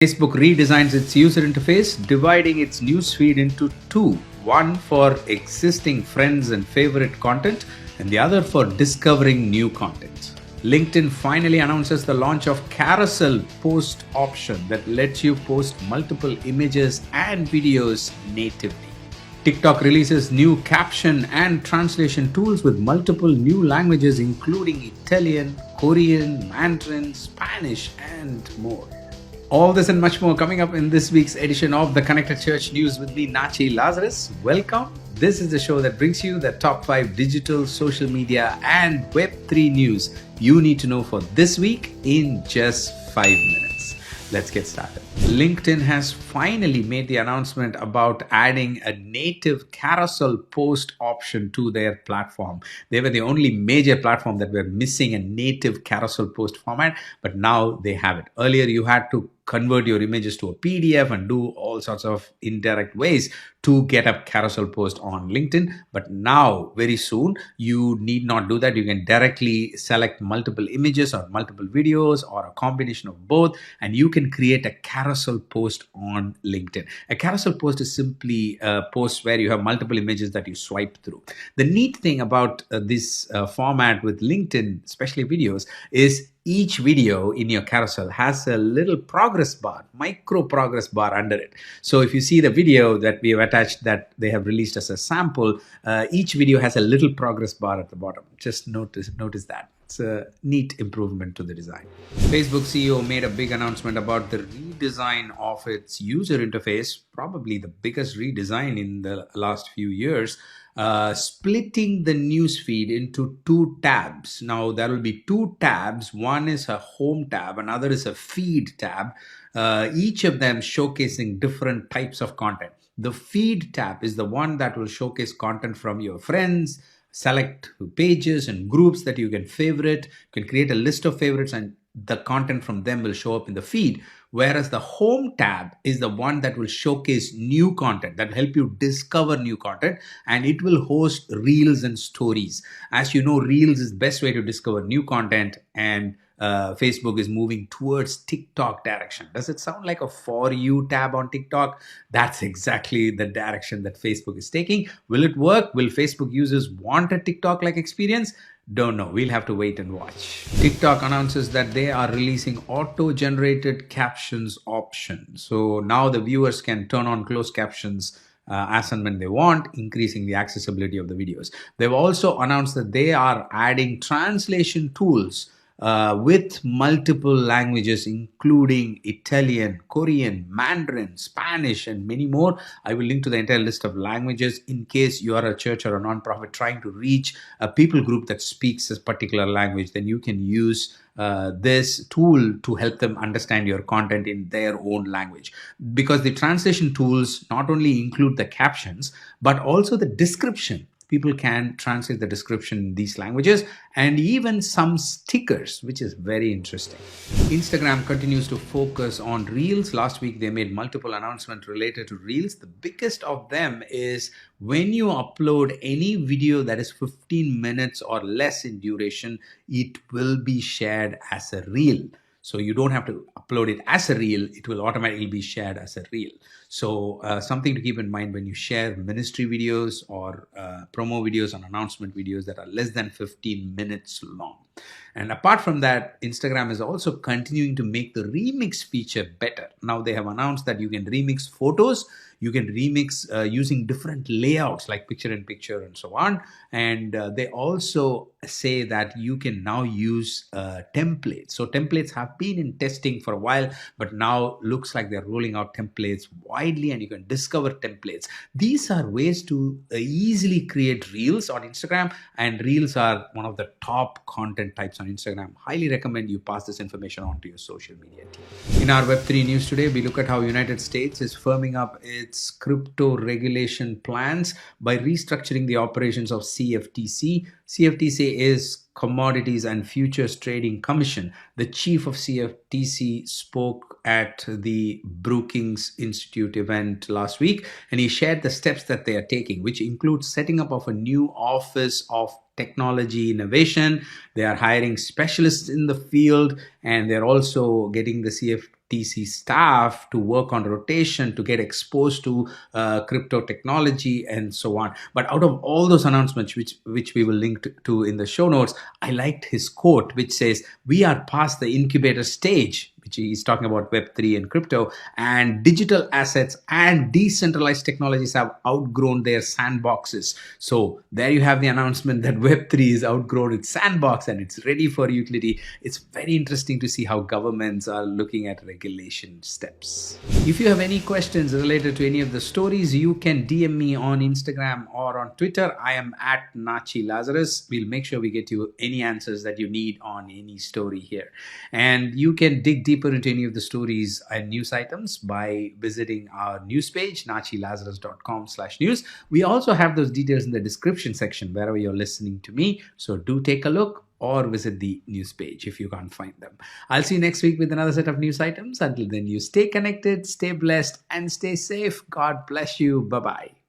Facebook redesigns its user interface, dividing its newsfeed into two, one for existing friends and favorite content, and the other for discovering new content. LinkedIn finally announces the launch of Carousel post option that lets you post multiple images and videos natively. TikTok releases new caption and translation tools with multiple new languages, including Italian, Korean, Mandarin, Spanish, and more. All this and much more coming up in this week's edition of the Connected Church News with me, Nachi Lazarus. Welcome. This is the show that brings you the top 5 digital, social media, and Web3 news you need to know for this week in just 5 minutes. Let's get started. LinkedIn has finally made the announcement about adding a native carousel post option to their platform. They were the only major platform that were missing a native carousel post format, but now they have it. Earlier, you had to convert your images to a PDF and do all sorts of indirect ways to get a carousel post on LinkedIn. But now, very soon, you need not do that. You can directly select multiple images or multiple videos or a combination of both, and you can create a carousel post on LinkedIn. A carousel post is simply a post where you have multiple images that you swipe through. The neat thing about this format with LinkedIn, especially videos, is each video in your carousel has a little progress bar, micro progress bar under it. So if you see the video that we have attached that they have released as a sample, each video has a little progress bar at the bottom. Just notice that. It's a neat improvement to the design. Facebook CEO made a big announcement about the redesign of its user interface, probably the biggest redesign in the last few years. Splitting the newsfeed into two tabs. Now, there will be two tabs. One is a home tab, another is a feed tab, each of them showcasing different types of content. The feed tab is the one that will showcase content from your friends, select pages and groups that you can favorite. You can create a list of favorites and the content from them will show up in the feed. Whereas the home tab is the one that will showcase new content, that will help you discover new content, and it will host reels and stories. As you know, reels is the best way to discover new content, and Facebook is moving towards TikTok direction. Does it sound like a For You tab on TikTok? That's exactly the direction that Facebook is taking. Will it work? Will Facebook users want a TikTok-like experience? Don't know. We'll have to wait and watch. TikTok announces that they are releasing auto-generated captions option. So now the viewers can turn on closed captions as and when they want, increasing the accessibility of the videos. They've also announced that they are adding translation tools with multiple languages, including Italian, Korean, Mandarin, Spanish, and many more. I will link to the entire list of languages in case you are a church or a nonprofit trying to reach a people group that speaks a particular language. Then you can use this tool to help them understand your content in their own language, because the translation tools not only include the captions but also the description. People can translate the description in these languages and even some stickers, which is very interesting. Instagram continues to focus on Reels. Last week, they made multiple announcements related to Reels. The biggest of them is when you upload any video that is 15 minutes or less in duration, it will be shared as a Reel. So you don't have to upload it as a reel. It will automatically be shared as a reel. So something to keep in mind when you share ministry videos or promo videos and announcement videos that are less than 15 minutes long. And apart from that, Instagram is also continuing to make the remix feature better. Now they have announced that you can remix photos. You can remix using different layouts like picture-in-picture and so on. And they also say that you can now use templates. So templates have been in testing for a while, but now looks like they're rolling out templates widely and you can discover templates. These are ways to easily create reels on Instagram, and reels are one of the top content types on Instagram. Highly recommend you pass this information on to your social media team. In our Web3 news today, we look at how United States is firming up its crypto regulation plans by restructuring the operations of CFTC. CFTC is Commodities and Futures Trading Commission. The chief of CFTC spoke at the Brookings Institute event last week, and he shared the steps that they are taking, which include setting up of a new office of technology innovation. They are hiring specialists in the field, and they're also getting the CFTC CFTC staff to work on rotation, to get exposed to crypto technology and so on. But out of all those announcements, which we will link to in the show notes, I liked his quote, which says, "We are past the incubator stage," which he's talking about Web3 and crypto, and digital assets and decentralized technologies have outgrown their sandboxes. So there you have the announcement that Web3 is outgrown its sandbox and it's ready for utility. It's very interesting to see how governments are looking at regulation steps. If you have any questions related to any of the stories, you can DM me on Instagram or on Twitter. I am at Nachi Lazarus. We'll make sure we get you any answers that you need on any story here. And you can dig deeper into any of the stories and news items by visiting our news page, nachilazarus.com/news. We also have those details in the description section wherever you're listening to me. So do take a look or visit the news page if you can't find them. I'll see you next week with another set of news items. Until then, you stay connected, stay blessed, and stay safe. God bless you. Bye-bye.